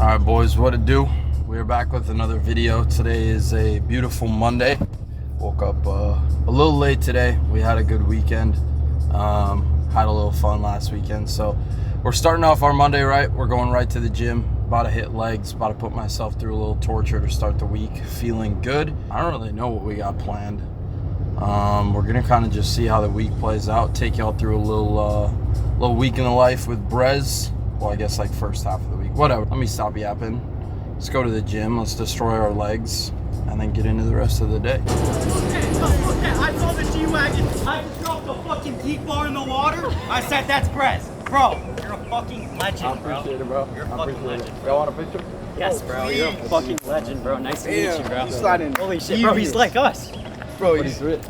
Alright boys, what it do? We're back with another video. Today is a beautiful Monday. Woke up a little late today. We had a good weekend. Had a little fun last weekend. So we're starting off our Monday right. We're going right to the gym. About to hit legs. About to put myself through a little torture to start the week. Feeling good. I don't really know what we got planned. We're gonna kind of just see how the week plays out. Take y'all through a little week in the life with Brez. Well, I guess like first half of the week. Whatever. Let me stop yapping. Let's go to the gym. Let's destroy our legs, and then get into the rest of the day. Okay, I saw the G-Wagon. I just dropped a fucking geek bar in the water. I said, that's Brez. Bro, you're a fucking legend, bro. I appreciate it, bro. You're a fucking legend. Y'all want a picture? Yes, bro. You're a fucking legend, bro. Nice to meet you, bro. He's sliding. Holy shit, bro. He's like us. Bro, But he's rich.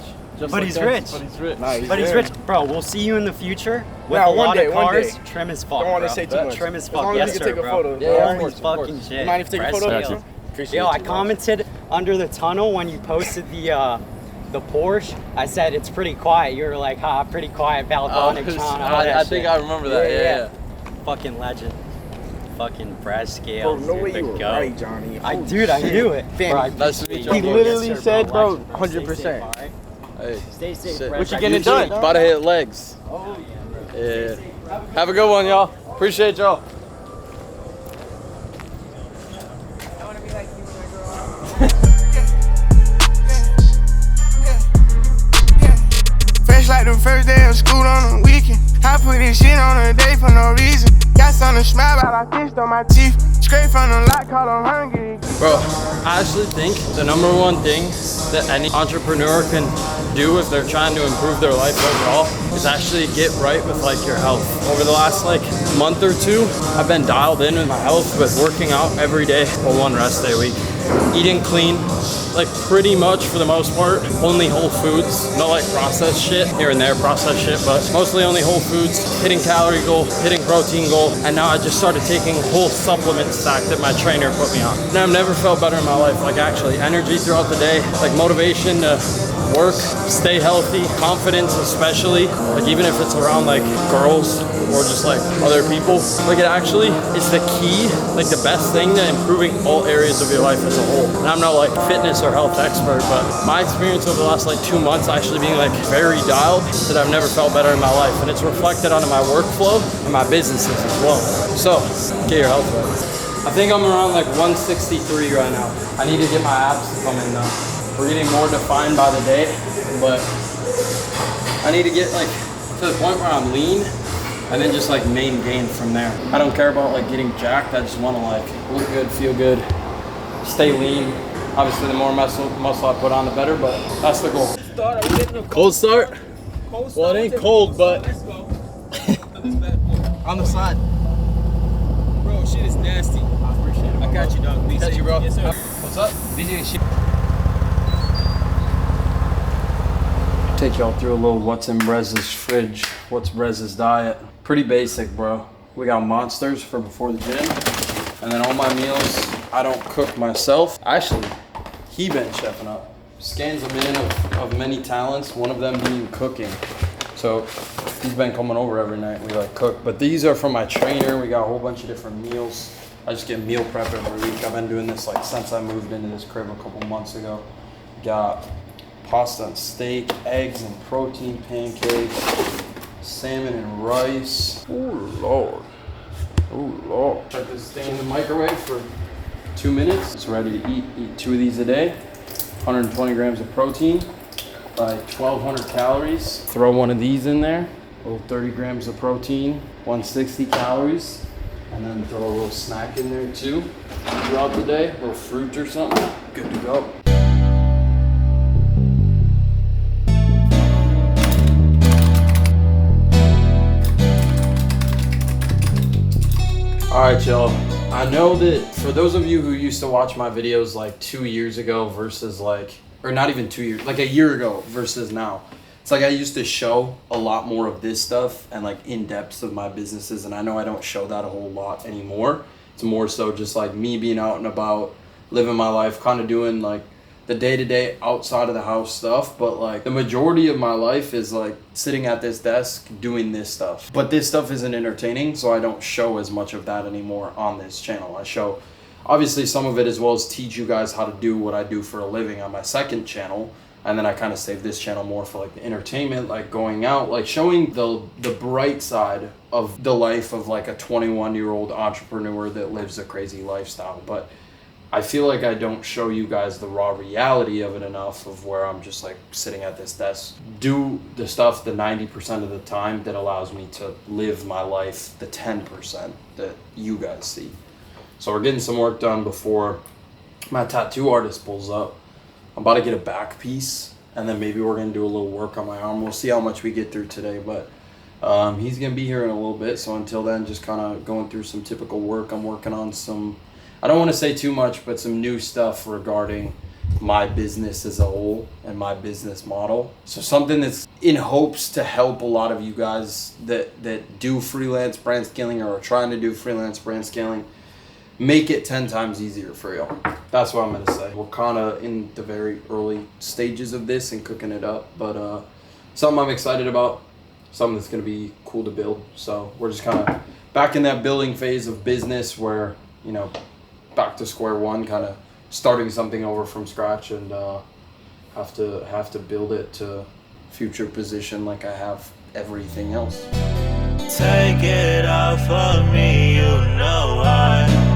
But he's rich. But he's rich. Nice. But he's rich. Bro, we'll see you in the future with Nah, a lot of one cars. day. Trim as fuck, Don't want bro. to say too much. Trim as As fuck. long as Yes, you can sir, take a bro. photo. Yeah, of Holy course, of course. fucking shit. You mind if you take a Brez photo? scales. Extra? Appreciate Yo, you, I bro. commented under the tunnel when you posted the Porsche. I said it's pretty quiet. You were like, ha, pretty quiet, Balconic, Sean, all that I think shit. I remember that. Yeah. Fucking legend. Fucking Brez Bro, scales. no way dude, you the were goat. right, Johnny. Dude, I knew it. Fam, Bro, I nice to meet you. He Bro. literally Yes, sir, said, bro, legend, bro. Stay 100%. safe, all right? Hey. Stay safe, Shit. Brez. What you I getting usually- done? About to hit legs. Oh, yeah. Yeah. Have a good one, y'all. Appreciate y'all. Fresh like the first day of school on the weekend. I put this shit on a day for no reason. Got something to smile about, I fished on my teeth. Straight from the lot, call them hungry. Bro, I actually think the number one thing that any entrepreneur can do if they're trying to improve their life overall is actually get right with like your health. Over the last like month or two, I've been dialed in with my health with working out every day or one rest day a week. Eating clean, like pretty much for the most part, only whole foods, no like processed shit, here and there processed shit, but mostly only whole foods, hitting calorie goal, hitting protein goal, and now I just started taking a whole supplement stack that my trainer put me on. And I've never felt better in my life, like actually energy throughout the day, like motivation to work, stay healthy, confidence especially, like even if it's around like girls or just like other people, like it actually is the key, like the best thing to improving all areas of your life as a whole. And I'm not like fitness or health expert, but my experience over the last like 2 months actually being like very dialed, that I've never felt better in my life, and it's reflected onto my workflow and my businesses as well. So get your health right. I think I'm around like 163 right now. I need to get my abs to come in now. We're getting more defined by the day, but I need to get like to the point where I'm lean and then just like main gain from there. I don't care about like getting jacked. I just want to like look good, feel good, stay lean. Obviously the more muscle I put on, the better, but that's the goal. Cold start? Well, it ain't cold, but On the side. Bro, shit is nasty. I appreciate it. I got you, dog. Got you, bro. Yes, sir. What's up? DJ shit. Take y'all through a little what's in Brez's fridge, what's Brez's diet. Pretty basic, bro. We got Monsters for before the gym, and then all my meals I don't cook myself. Actually, he been chefing up. Scans a man of many talents, one of them being cooking. So he's been coming over every night. We like cook, but these are from my trainer. We got a whole bunch of different meals. I just get meal prep every week. I've been doing this like since I moved into this crib a couple months ago. Got pasta and steak, eggs and protein pancakes, salmon and rice. Oh Lord. Oh Lord. Put this thing in the microwave for 2 minutes. It's ready to eat. Eat 2 of these a day. 120 grams of protein, like 1,200 calories. Throw one of these in there. A little 30 grams of protein, 160 calories. And then throw a little snack in there too. Throughout the day, a little fruit or something. Good to go. All right, y'all. I know that for those of you who used to watch my videos like 2 years ago versus like, or not even 2 years, like a year ago versus now, It's like I used to show a lot more of this stuff and like in depths of my businesses, and I know I don't show that a whole lot anymore. It's more so just like me being out and about, living my life, kind of doing like the day-to-day outside of the house stuff. But like the majority of my life is like sitting at this desk doing this stuff. But this stuff isn't entertaining, so I don't show as much of that anymore on this channel. I show obviously some of it, as well as teach you guys how to do what I do for a living on my second channel. And then I kind of save this channel more for like the entertainment, like going out, like showing the bright side of the life of like a 21-year-old entrepreneur that lives a crazy lifestyle. But I feel like I don't show you guys the raw reality of it enough, of where I'm just like sitting at this desk, do the stuff the 90% of the time that allows me to live my life the 10% that you guys see. So we're getting some work done before my tattoo artist pulls up. I'm about to get a back piece, and then maybe we're gonna do a little work on my arm. We'll see how much we get through today, but he's gonna be here in a little bit. So until then, just kind of going through some typical work. I'm working on some, I don't want to say too much, but some new stuff regarding my business as a whole and my business model. So something that's in hopes to help a lot of you guys that do freelance brand scaling or are trying to do freelance brand scaling, make it 10 times easier for y'all. That's what I'm gonna say. We're kind of in the very early stages of this and cooking it up, but something I'm excited about, something that's gonna be cool to build. So we're just kind of back in that building phase of business where, you know, back to square one, kind of starting something over from scratch, and have to build it to future position like I have everything else. Take it off of me, you know why.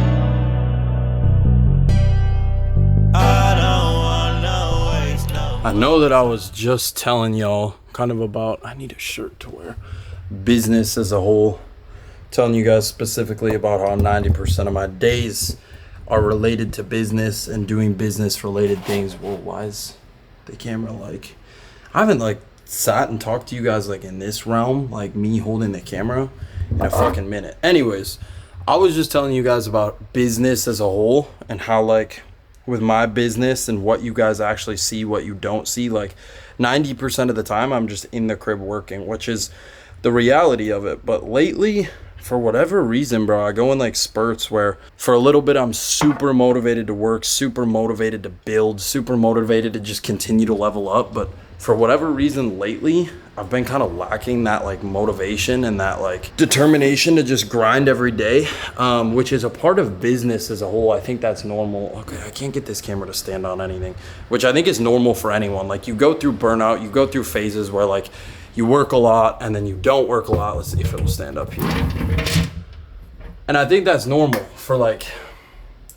I know that I was just telling y'all kind of about, I need a shirt to wear, business as a whole, telling you guys specifically about how 90% of my days are related to business and doing business related things. Well, why is the camera like, I haven't like sat and talked to you guys like in this realm, like me holding the camera, in a fucking minute. Anyways, I was just telling you guys about business as a whole and how like with my business and what you guys actually see, what you don't see, like 90% of the time I'm just in the crib working, which is the reality of it. But lately, for whatever reason, bro, I go in like spurts where for a little bit I'm super motivated to work, super motivated to build, super motivated to just continue to level up. But for whatever reason lately, I've been kind of lacking that like motivation and that like determination to just grind every day, which is a part of business as a whole. I think that's normal. Okay, I can't get this camera to stand on anything, which I think is normal for anyone. Like you go through burnout, you go through phases where like you work a lot and then you don't work a lot. Let's see if it'll stand up here. And I think that's normal for like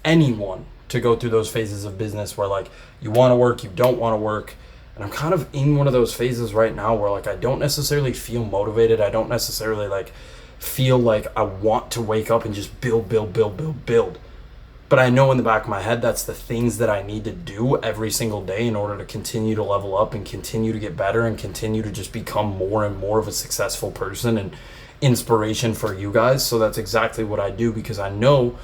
anyone to go through those phases of business where like you want to work, you don't want to work. And I'm kind of in one of those phases right now where like I don't necessarily feel motivated. I don't necessarily like feel like I want to wake up and just build. But I know in the back of my head that's the things that I need to do every single day in order to continue to level up and continue to get better and continue to just become more and more of a successful person and inspiration for you guys. So that's exactly what I do, because I know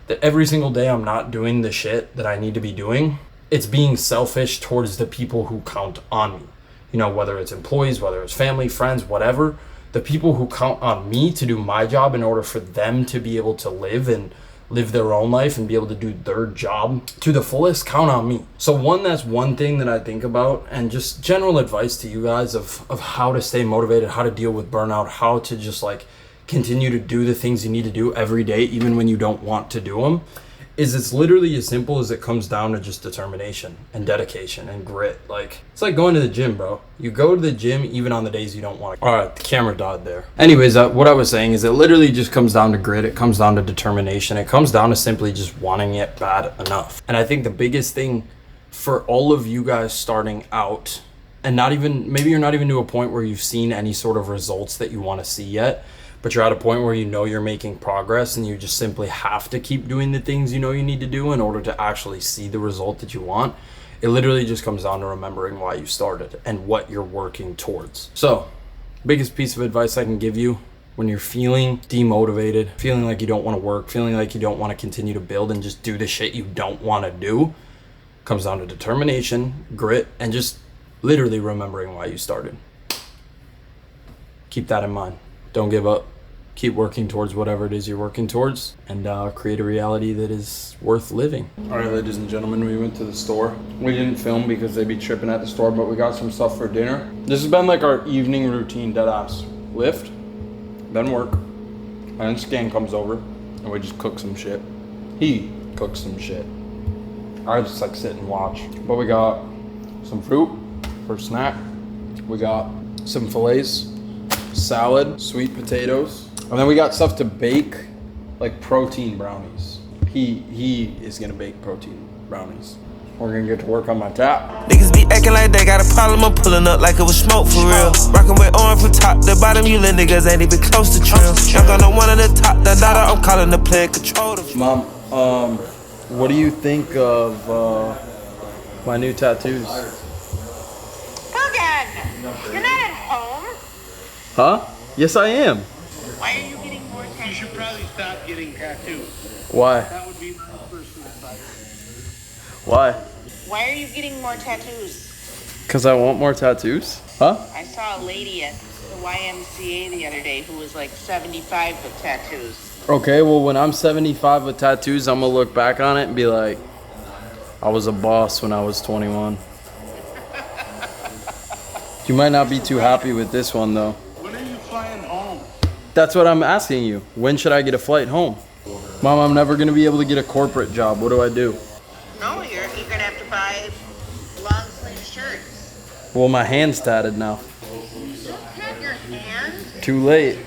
that every single day I'm not doing the shit that I need to be doing. It's being selfish towards the people who count on me. You know, whether it's employees, whether it's family, friends, whatever, the people who count on me to do my job in order for them to be able to live their own life and be able to do their job to the fullest, count on me. So that's one thing that I think about, and just general advice to you guys of how to stay motivated, how to deal with burnout, how to just like continue to do the things you need to do every day, even when you don't want to do them, is it's literally as simple as it comes down to just determination and dedication and grit. Like, it's like going to the gym, bro. You go to the gym even on the days you don't want to. All right, the camera died there. Anyways, what I was saying is it literally just comes down to grit. It comes down to determination. It comes down to simply just wanting it bad enough. And I think the biggest thing for all of you guys starting out, and maybe you're not even to a point where you've seen any sort of results that you want to see yet, but you're at a point where you know you're making progress and you just simply have to keep doing the things you know you need to do in order to actually see the result that you want. It literally just comes down to remembering why you started and what you're working towards. So, biggest piece of advice I can give you when you're feeling demotivated, feeling like you don't want to work, feeling like you don't want to continue to build and just do the shit you don't want to do, comes down to determination, grit, and just literally remembering why you started. keep that in mind. Don't give up. Keep working towards whatever it is you're working towards, and create a reality that is worth living. All right, ladies and gentlemen, we went to the store. We didn't film because they'd be tripping at the store, but we got some stuff for dinner. This has been like our evening routine, deadass. Lift, then work, and then Scan comes over, and we just cook some shit. He cooks some shit. I just like sit and watch. But we got some fruit for snack. We got some fillets, salad, sweet potatoes. And then we got stuff to bake, like protein brownies. He is gonna bake protein brownies. We're gonna get to work on my tap. Niggas be acting like they got a problem. I'm pulling up like it was smoke for real. Rockin' with orange from top to bottom. You little niggas ain't even close to trim. Young on the one on the top, the daughter. I'm calling the player control. Mom, what do you think of my new tattoos? Logan, you're not at home. Huh? Yes, I am. Why are you getting more tattoos? You should probably stop getting tattoos. Why? That would be my first suicide. Why? Why are you getting more tattoos? Because I want more tattoos? Huh? I saw a lady at the YMCA the other day who was like 75 with tattoos. Okay, well, when I'm 75 with tattoos, I'm gonna look back on it and be like, I was a boss when I was 21. You might not be too happy with this one, though. When are you flying home? That's what I'm asking you. When should I get a flight home? Mom, I'm never gonna be able to get a corporate job. What do I do? No, you're gonna have to buy long sleeve shirts. Well, my hand's tatted now. Don't tat your hand. Too late.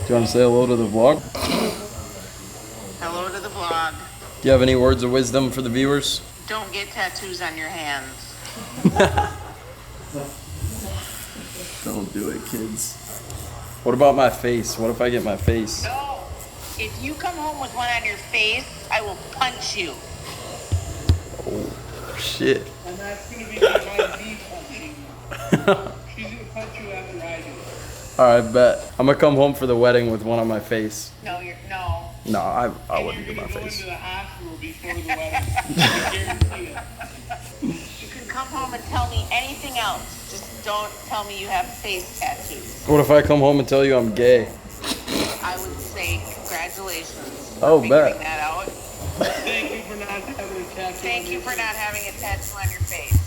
Do you want to say hello to the vlog? Hello to the vlog. Do you have any words of wisdom for the viewers? Don't get tattoos on your hands. Don't do it, kids. What about my face? What if I get my face? No. If you come home with one on your face, I will punch you. Oh, shit. And that's gonna be my V punching. She's gonna punch you after I do. Alright, bet. I'm gonna come home for the wedding with one on my face. No, no. No, I wouldn't You're get my gonna go face. into the hospital before the wedding. I guarantee it. You can come home and tell me anything else. Just don't tell me you have face tattoos. What if I come home and tell you I'm gay? I would say congratulations. Oh, for bet. figuring that out. Thank you for not having a tattoo. Thank you for not having a tattoo on your face.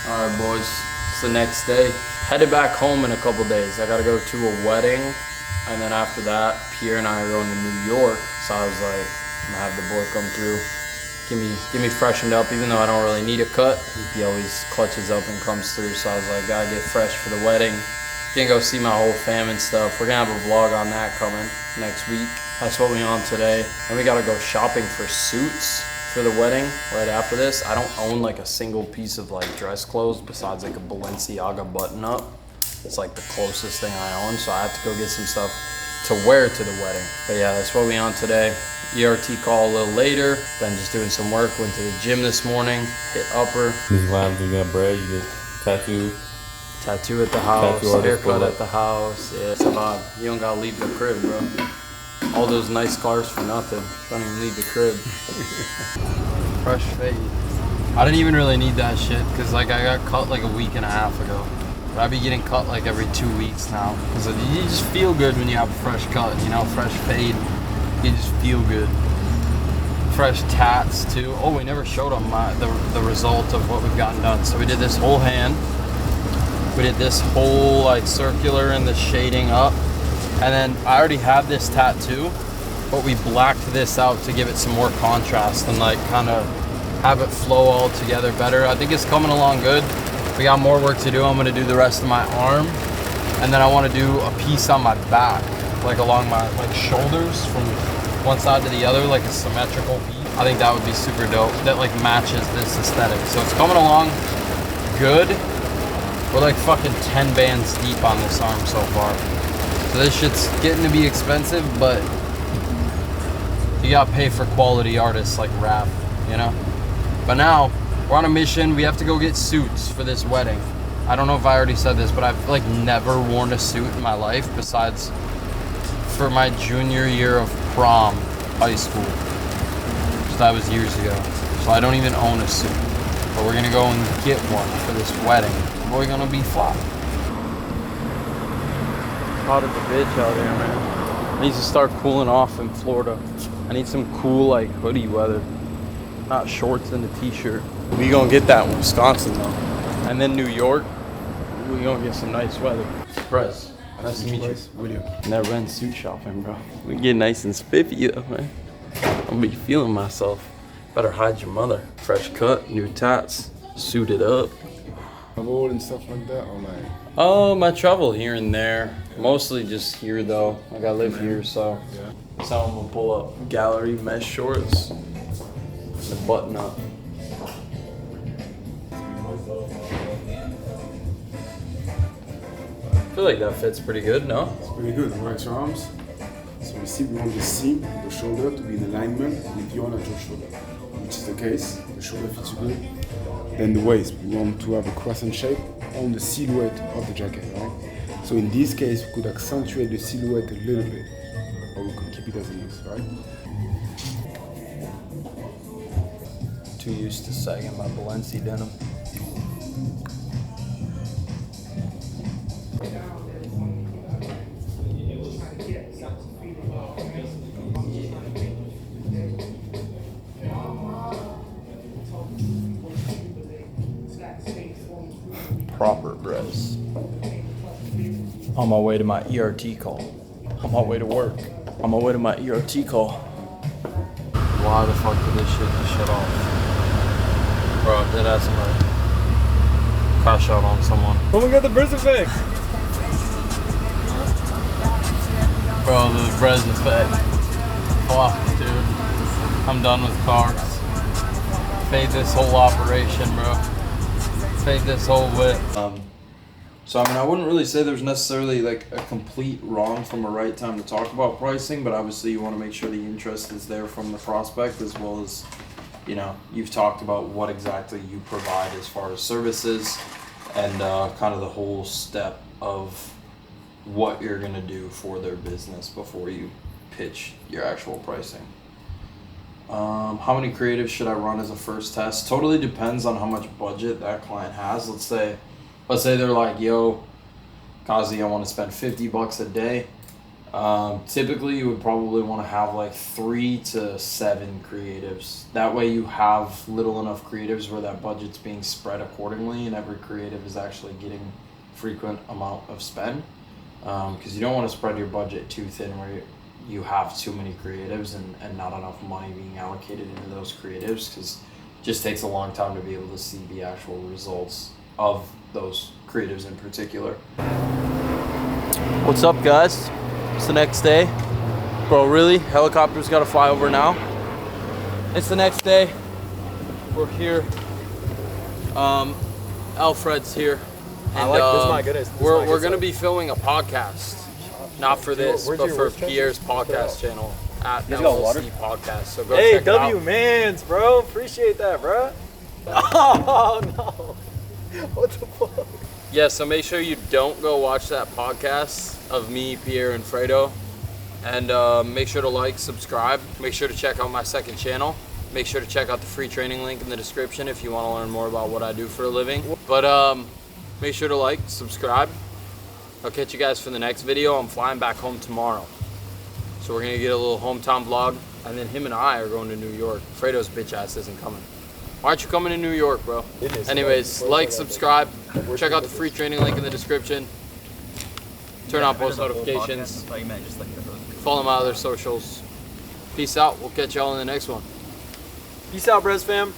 Alright, boys. It's the next day. Headed back home in a couple days. I gotta go to a wedding. And then after that, Pierre and I are going to New York. So I was like, I'm gonna have the boy come through. Get me freshened up, even though I don't really need a cut. He always clutches up and comes through. So I was like, gotta get fresh for the wedding. Gonna go see my whole fam and stuff. We're gonna have a vlog on that coming next week. That's what we on today. And we gotta go shopping for suits for the wedding right after this. I don't own like a single piece of like dress clothes besides like a Balenciaga button up. It's like the closest thing I own, so I have to go get some stuff to wear to the wedding. But yeah, that's what we on today. ERT call a little later, then just doing some work. Went to the gym this morning, hit upper. These rhymes you got bread, you get tattoo. Tattoo at the house, Tattoo artist haircut pull at up. the house. Yeah, it's a vibe. You don't gotta leave the crib, bro. All those nice cars for nothing. Don't even leave the crib. Fresh fade. I didn't even really need that shit because like I got cut like a week and a half ago. But I be getting cut like every 2 weeks now because you just feel good when you have a fresh cut, you know, fresh fade. You just feel good. Fresh tats too. Oh, we never showed them the result of what we've gotten done. So we did this whole hand. We did this whole like circular and the shading up. And then I already have this tattoo, but we blacked this out to give it some more contrast and like kind of have it flow all together better. I think it's coming along good. We got more work to do. I'm gonna do the rest of my arm. And then I wanna do a piece on my back, like along my like shoulders from one side to the other, like a symmetrical piece. I think that would be super dope. That like matches this aesthetic. So it's coming along good. We're like fucking 10 bands deep on this arm so far. So this shit's getting to be expensive, but you gotta pay for quality artists like Raph, you know? But now, we're on a mission. We have to go get suits for this wedding. I don't know if I already said this, but I've like never worn a suit in my life besides for my junior year of prom, high school. So that was years ago. So I don't even own a suit. But we're gonna go and get one for this wedding. We're gonna be fly. Hot as a bitch out here, man. It needs to start cooling off in Florida. I need some cool, like, hoodie weather. Not shorts and a t-shirt. We gonna get that in Wisconsin, though. And then New York, we gonna get some nice weather. Surprise. Nice to meet you. Never been suit shopping, bro. We get nice and spiffy, though, man. I'm be feeling myself. Better hide your mother. Fresh cut, new tats, suited up. Travel and stuff like that, or like? I travel here and there. Mostly just here though. Like I live here, so I'm gonna pull up gallery mesh shorts. The button up. I feel like that fits pretty good, no? It's pretty good. Right your arms. So we want the seam, the shoulder to be in alignment with your natural shoulder, which is the case. The shoulder fits you good. Then the waist, we want to have a crescent shape on the silhouette of the jacket, right? So in this case, we could accentuate the silhouette a little bit, or we could keep it as it is, right? Too used to sagging my Balenci denim. Proper dress. On my way to my ERT call. On my way to work. On my way to my ERT call. Why the fuck did this shit just shut off? Bro, did I somebody crash out on someone? Oh my god, the birds effect! Bro, the bread's effect. Fuck, dude. I'm done with cars. Fade this whole operation, bro. Fade this whole whip. So I mean, I wouldn't really say there's necessarily like a complete wrong from a right time to talk about pricing, but obviously you want to make sure the interest is there from the prospect, as well as, you know, you've talked about what exactly you provide as far as services and kind of the whole step of what you're gonna do for their business before you pitch your actual pricing. How many creatives should I run as a first test? Totally depends on how much budget that client has. Let's say they're like, yo, Kazi, I want to spend $50 a day. Typically you would probably want to have like 3 to 7 creatives. That way you have little enough creatives where that budget's being spread accordingly and every creative is actually getting frequent amount of spend. Because you don't want to spread your budget too thin where you have too many creatives and not enough money being allocated into those creatives, because it just takes a long time to be able to see the actual results of those creatives in particular. What's up, guys? It's the next day. Bro, really? Helicopter's gotta fly over now? It's the next day. We're here. Alfred's here. And, this is my goodness. We're gonna be filming a podcast. Not for this, but for Pierre's podcast channel at LLC Podcast. So go check it out. Hey, W-Mans, bro. Appreciate that, bro. Oh, no. What the fuck? Yeah, so make sure you don't go watch that podcast of me, Pierre, and Fredo. And make sure to like, subscribe. Make sure to check out my second channel. Make sure to check out the free training link in the description if you want to learn more about what I do for a living. But make sure to like, subscribe. I'll catch you guys for the next video. I'm flying back home tomorrow. So we're going to get a little hometown vlog. And then him and I are going to New York. Fredo's bitch ass isn't coming. Why aren't you coming to New York, bro? Anyways, like, subscribe. Check out the free training link in the description. Turn on post notifications. Follow my other socials. Peace out. We'll catch y'all in the next one. Peace out, Brez fam.